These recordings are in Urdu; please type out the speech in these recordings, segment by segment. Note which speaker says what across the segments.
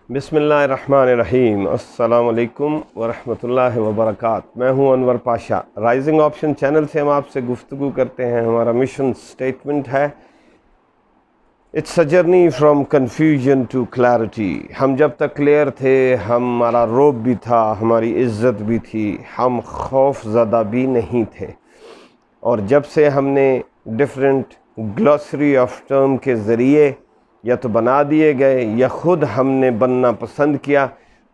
Speaker 1: بسم اللہ الرحمن الرحیم۔ السلام علیکم ورحمۃ اللہ وبرکاتہ۔ میں ہوں Anwar Pasha. Rising option channel سے ہم آپ سے گفتگو کرتے ہیں۔ ہمارا مشن سٹیٹمنٹ ہے it's a journey from confusion to clarity. ہم جب تک کلیئر تھے ہمارا روب بھی تھا، ہماری عزت بھی تھی، ہم خوف زدہ بھی نہیں تھے، اور جب سے ہم نے ڈفرینٹ گلوسری آف ٹرم کے ذریعے یا تو بنا دیے گئے یا خود ہم نے بننا پسند کیا،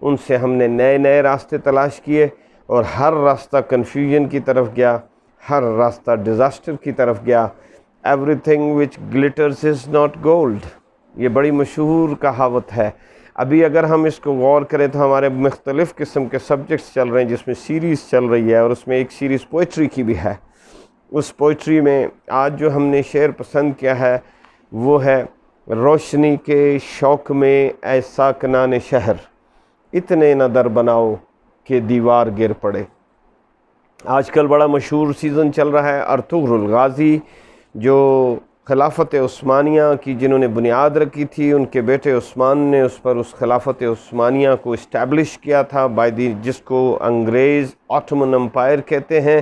Speaker 1: ان سے ہم نے نئے نئے راستے تلاش کیے، اور ہر راستہ کنفیوژن کی طرف گیا، ہر راستہ ڈیزاسٹر کی طرف گیا۔ Everything which glitters is not gold, یہ بڑی مشہور کہاوت ہے۔ ابھی اگر ہم اس کو غور کریں تو ہمارے مختلف قسم کے سبجیکٹس چل رہے ہیں، جس میں سیریز چل رہی ہے، اور اس میں ایک سیریز پوئٹری کی بھی ہے۔ اس پوئٹری میں آج جو ہم نے شعر پسند کیا ہے وہ ہے روشنی کے شوق میں اے ساکنان شہر، اتنے نہ در بناؤ کہ دیوار گر پڑے۔ آج کل بڑا مشہور سیزن چل رہا ہے ارطغرل الغازی، جو خلافت عثمانیہ کی جنہوں نے بنیاد رکھی تھی، ان کے بیٹے عثمان نے اس پر اس خلافت عثمانیہ کو اسٹیبلش کیا تھا، جس کو انگریز آٹومن امپائر کہتے ہیں،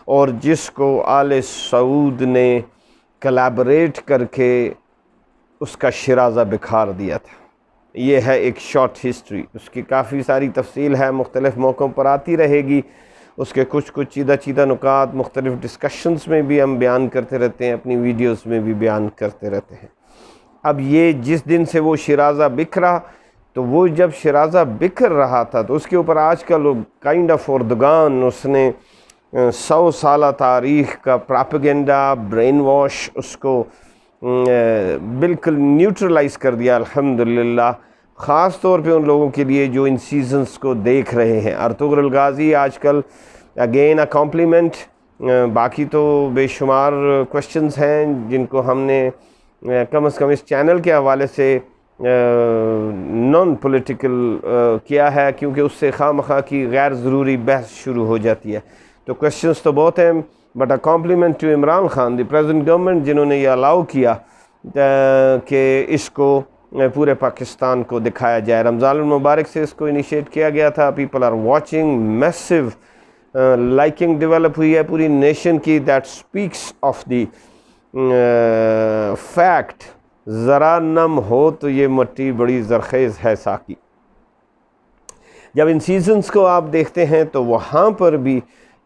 Speaker 1: اور جس کو آل سعود نے کلیبریٹ کر کے اس کا شرازہ بکھار دیا تھا۔ یہ ہے ایک شارٹ ہسٹری، اس کی کافی ساری تفصیل ہے، مختلف موقعوں پر آتی رہے گی۔ اس کے کچھ چیدہ نکات مختلف ڈسکشنز میں بھی ہم بیان کرتے رہتے ہیں، اپنی ویڈیوز میں بھی بیان کرتے رہتے ہیں۔ اب یہ جس دن سے وہ شرازہ بکھرا، تو وہ جب شرازہ بکھر رہا تھا تو اس کے اوپر آج کل کائنڈ آف اردگان اس نے 100 سالہ تاریخ کا پراپیگنڈا، برین واش، اس کو بالکل نیوٹرلائز کر دیا الحمدللہ، خاص طور پہ ان لوگوں کے لیے جو ان سیزنز کو دیکھ رہے ہیں۔ ارطغرل الغازی آج کل اگین اے کمپلیمنٹ، باقی تو بے شمار کوشچنز ہیں جن کو ہم نے کم از کم اس چینل کے حوالے سے نان پولیٹیکل کیا ہے، کیونکہ اس سے خواہ مخواہ کی غیر ضروری بحث شروع ہو جاتی ہے۔ تو کوشچنز تو بہت ہیں، but a compliment to Imran Khan the present government, جنہوں نے یہ الاؤ کیا کہ اس کو پورے پاکستان کو دکھایا جائے۔ رمضان المبارک سے اس کو انیشیٹ کیا گیا تھا، people are watching, massive liking develop ہوئی ہے پوری نیشن کی۔ That speaks of the fact, ذرا نم ہو تو یہ مٹی بڑی زرخیز ہے ساقی۔ جب ان سیزنز کو آپ دیکھتے ہیں تو وہاں پر بھی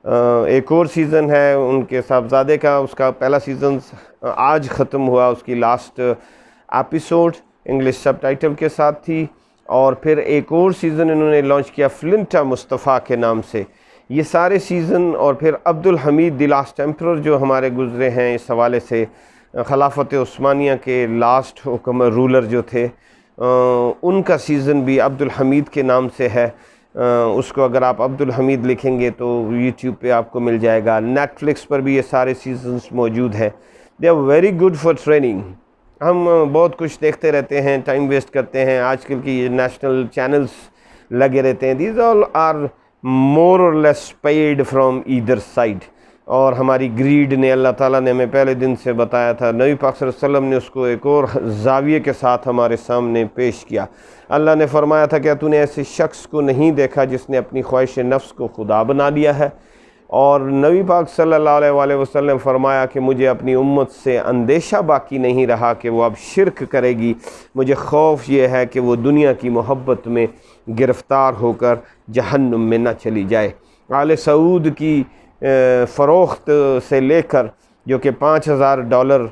Speaker 1: ایک اور سیزن ہے ان کے صاحبزادے کا، اس کا پہلا سیزن آج ختم ہوا، اس کی لاسٹ ایپیسوڈ انگلش سب ٹائٹل کے ساتھ تھی، اور پھر ایک اور سیزن انہوں نے لانچ کیا فلنٹا مصطفیٰ کے نام سے۔ یہ سارے سیزن، اور پھر عبدالحمید دی لاسٹ ایمپرر جو ہمارے گزرے ہیں، اس حوالے سے خلافت عثمانیہ کے لاسٹ رولر جو تھے، ان کا سیزن بھی عبدالحمید کے نام سے ہے۔ اس کو اگر آپ عبدالحمید لکھیں گے تو یوٹیوب پہ آپ کو مل جائے گا، نیٹ فلکس پر بھی یہ سارے سیزنز موجود ہیں۔ They are very good for training. ہم بہت کچھ دیکھتے رہتے ہیں، ٹائم ویسٹ کرتے ہیں، آج کل کی یہ نیشنل چینلز لگے رہتے ہیں، دیز آل آر مور اور لیس پیڈ فرام ایدر سائڈ، اور ہماری گریڈ نے، اللہ تعالیٰ نے ہمیں پہلے دن سے بتایا تھا، نبی پاک صلی اللہ علیہ وسلم نے اس کو ایک اور زاویے کے ساتھ ہمارے سامنے پیش کیا۔ اللہ نے فرمایا تھا کہ تو نے ایسے شخص کو نہیں دیکھا جس نے اپنی خواہش نفس کو خدا بنا لیا ہے، اور نبی پاک صلی اللہ علیہ وآلہ وسلم فرمایا کہ مجھے اپنی امت سے اندیشہ باقی نہیں رہا کہ وہ اب شرک کرے گی، مجھے خوف یہ ہے کہ وہ دنیا کی محبت میں گرفتار ہو کر جہنم میں نہ چلی جائے۔ آل سعود کی فروخت سے لے کر جو کہ $5000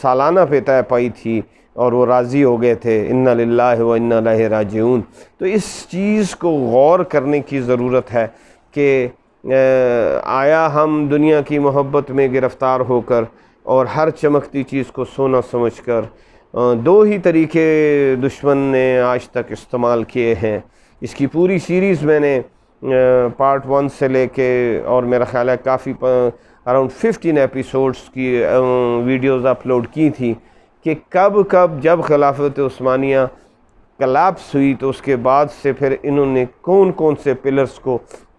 Speaker 1: سالانہ پہ طے پائی تھی، اور وہ راضی ہو گئے تھے، انا للہ و انا الیہ راجعون۔ تو اس چیز کو غور کرنے کی ضرورت ہے کہ آیا ہم دنیا کی محبت میں گرفتار ہو کر اور ہر چمکتی چیز کو سونا سمجھ کر، دو ہی طریقے دشمن نے آج تک استعمال کیے ہیں۔ اس کی پوری سیریز میں نے پارٹ 1 سے لے کے، اور میرا خیال ہے کافی اراؤنڈ 15 ایپیسوڈز کی ویڈیوز اپلوڈ کی تھی کہ کب جب خلافت عثمانیہ کلیپس ہوئی تو اس کے بعد سے پھر انہوں نے کون سے پلرز کو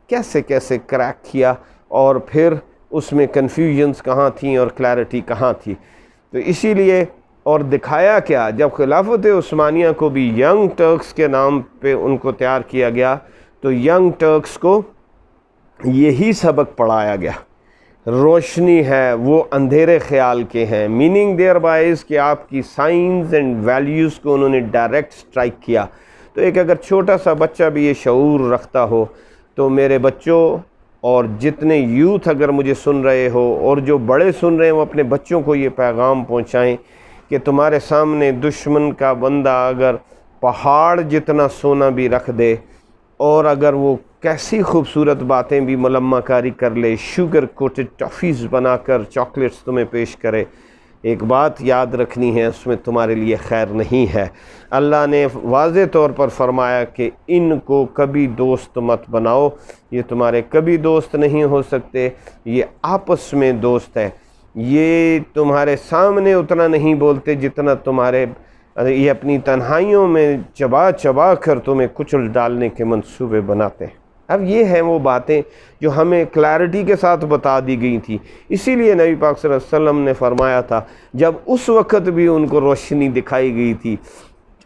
Speaker 1: کیسے کریک کیا، اور پھر اس میں کنفیوژنز کہاں تھیں اور کلیئرٹی کہاں تھی۔ تو اسی لیے اور دکھایا کیا؟ جب خلافت عثمانیہ کو بھی ینگ ٹرکس کے نام پہ ان کو تیار کیا گیا تو ینگ ٹرکس کو یہی سبق پڑھایا گیا، روشنی ہے وہ اندھیرے خیال کے ہیں، میننگ دیئر بائز کہ آپ کی سائنس اینڈ ویلیوز کو انہوں نے ڈائریکٹ سٹرائک کیا۔ تو ایک اگر چھوٹا سا بچہ بھی یہ شعور رکھتا ہو تو میرے بچوں اور جتنے یوتھ اگر مجھے سن رہے ہو اور جو بڑے سن رہے ہیں وہ اپنے بچوں کو یہ پیغام پہنچائیں کہ تمہارے سامنے دشمن کا بندہ اگر پہاڑ جتنا سونا بھی رکھ دے اور اگر وہ کیسی خوبصورت باتیں بھی ملمہ کاری کر لے، شوگر کوٹڈ ٹافیز بنا کر چاکلیٹس تمہیں پیش کرے، ایک بات یاد رکھنی ہے، اس میں تمہارے لیے خیر نہیں ہے۔ اللہ نے واضح طور پر فرمایا کہ ان کو کبھی دوست مت بناؤ، یہ تمہارے کبھی دوست نہیں ہو سکتے، یہ آپس میں دوست ہے، یہ تمہارے سامنے اتنا نہیں بولتے جتنا تمہارے یہ اپنی تنہائیوں میں چبا چبا کر تمہیں کچل ڈالنے کے منصوبے بناتے ہیں۔ اب یہ ہیں وہ باتیں جو ہمیں کلیئرٹی کے ساتھ بتا دی گئی تھی، اسی لیے نبی پاک صلی اللہ علیہ وسلم نے فرمایا تھا جب اس وقت بھی ان کو روشنی دکھائی گئی تھی،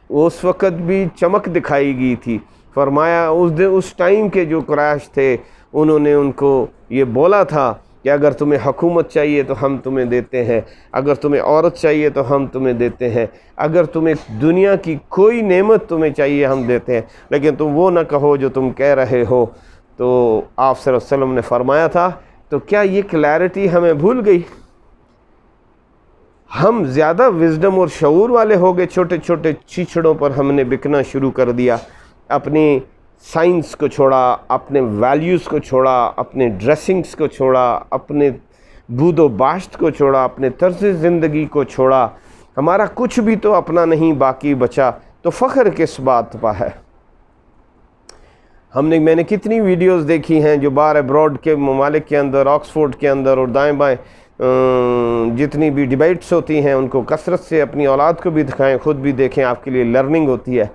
Speaker 1: اس وقت بھی چمک دکھائی گئی تھی، فرمایا اس ٹائم کے جو قریش تھے انہوں نے ان کو یہ بولا تھا کہ اگر تمہیں حکومت چاہیے تو ہم تمہیں دیتے ہیں، اگر تمہیں عورت چاہیے تو ہم تمہیں دیتے ہیں، اگر تمہیں دنیا کی کوئی نعمت تمہیں چاہیے ہم دیتے ہیں، لیکن تم وہ نہ کہو جو تم کہہ رہے ہو۔ تو آپ صلی اللہ علیہ وسلم نے فرمایا تھا، تو کیا یہ کلیئرٹی ہمیں بھول گئی؟ ہم زیادہ وزڈم اور شعور والے ہو گئے، چھوٹے چھوٹے چیچڑوں پر ہم نے بکنا شروع کر دیا، اپنی سائنس کو چھوڑا، اپنے ویلیوز کو چھوڑا، اپنے ڈریسنگز کو چھوڑا، اپنے بود و باشت کو چھوڑا، اپنے طرز زندگی کو چھوڑا، ہمارا کچھ بھی تو اپنا نہیں باقی بچا، تو فخر کس بات پر ہے؟ میں نے کتنی ویڈیوز دیکھی ہیں جو باہر ابراڈ کے ممالک کے اندر، آکسفورڈ کے اندر اور دائیں بائیں جتنی بھی ڈیبیٹس ہوتی ہیں ان کو کثرت سے اپنی اولاد کو بھی دکھائیں، خود بھی دیکھیں، آپ کے لیے لرننگ ہوتی ہے۔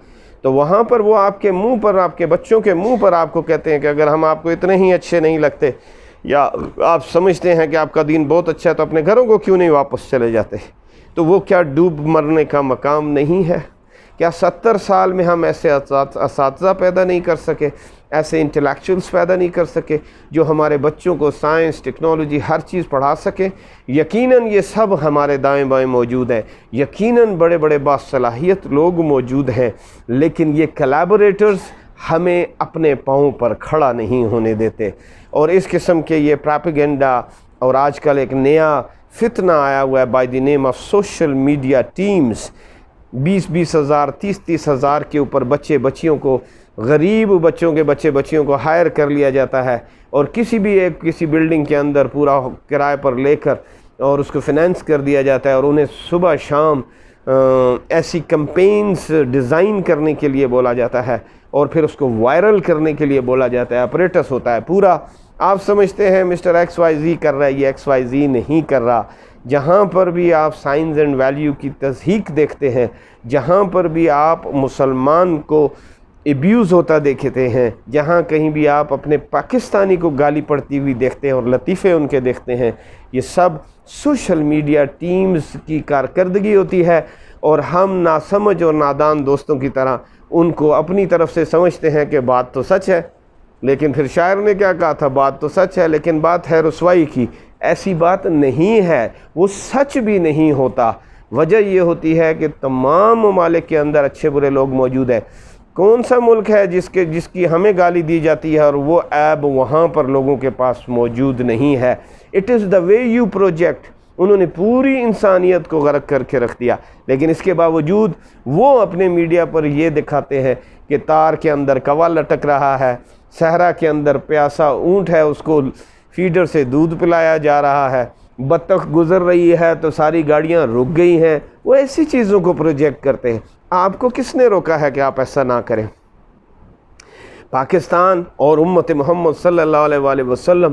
Speaker 1: تو وہاں پر وہ آپ کے منہ پر، آپ کے بچوں کے منہ پر آپ کو کہتے ہیں کہ اگر ہم آپ کو اتنے ہی اچھے نہیں لگتے یا آپ سمجھتے ہیں کہ آپ کا دین بہت اچھا ہے تو اپنے گھروں کو کیوں نہیں واپس چلے جاتے؟ تو وہ کیا ڈوب مرنے کا مقام نہیں ہے؟ کیا 70 سال میں ہم ایسے اساتذہ پیدا نہیں کر سکے، ایسے انٹلیکچوئلس پیدا نہیں کر سکے جو ہمارے بچوں کو سائنس، ٹیکنالوجی، ہر چیز پڑھا سکے؟ یقیناً یہ سب ہمارے دائیں بائیں موجود ہیں، یقیناً بڑے بڑے باصلاحیت لوگ موجود ہیں، لیکن یہ کلیبوریٹرز ہمیں اپنے پاؤں پر کھڑا نہیں ہونے دیتے۔ اور اس قسم کے یہ پراپیگنڈا، اور آج کل ایک نیا فتنہ آیا ہوا ہے by the name of social media teams, 20 ہزار 30 ہزار کے اوپر بچے بچیوں کو، غریب بچوں کے بچے بچیوں کو ہائر کر لیا جاتا ہے اور کسی بلڈنگ کے اندر پورا کرائے پر لے کر اور اس کو فنانس کر دیا جاتا ہے، اور انہیں صبح شام ایسی کمپینز ڈیزائن کرنے کے لیے بولا جاتا ہے اور پھر اس کو وائرل کرنے کے لیے بولا جاتا ہے، اپریٹس ہوتا ہے پورا۔ آپ سمجھتے ہیں مسٹر ایکس وائی زی کر رہا ہے، یہ ایکس وائی زی نہیں کر رہا۔ جہاں پر بھی آپ سائنس اینڈ ویلیو کی تضحیق دیکھتے ہیں، جہاں پر بھی آپ مسلمان کو ایبیوز ہوتا دیکھتے ہیں، جہاں کہیں بھی آپ اپنے پاکستانی کو گالی پڑتی ہوئی دیکھتے ہیں اور لطیفے ان کے دیکھتے ہیں، یہ سب سوشل میڈیا ٹیمز کی کارکردگی ہوتی ہے، اور ہم ناسمجھ اور نادان دوستوں کی طرح ان کو اپنی طرف سے سمجھتے ہیں کہ بات تو سچ ہے، لیکن پھر شاعر نے کیا کہا تھا، بات تو سچ ہے لیکن بات ہے رسوائی کی۔ ایسی بات نہیں ہے، وہ سچ بھی نہیں ہوتا۔ وجہ یہ ہوتی ہے کہ تمام ممالک کے اندر اچھے برے لوگ موجود ہیں۔ کون سا ملک ہے جس کی ہمیں گالی دی جاتی ہے اور وہ عیب وہاں پر لوگوں کے پاس موجود نہیں ہے؟ It is the way you project. انہوں نے پوری انسانیت کو غرق کر کے رکھ دیا، لیکن اس کے باوجود وہ اپنے میڈیا پر یہ دکھاتے ہیں کہ تار کے اندر کوا لٹک رہا ہے، صحرا کے اندر پیاسا اونٹ ہے، اس کو فیڈر سے دودھ پلایا جا رہا ہے، بطخ گزر رہی ہے تو ساری گاڑیاں رک گئی ہیں۔ وہ ایسی چیزوں کو پروجیکٹ کرتے ہیں۔ آپ کو کس نے روکا ہے کہ آپ ایسا نہ کریں؟ پاکستان اور امت محمد صلی اللہ علیہ وآلہ وسلم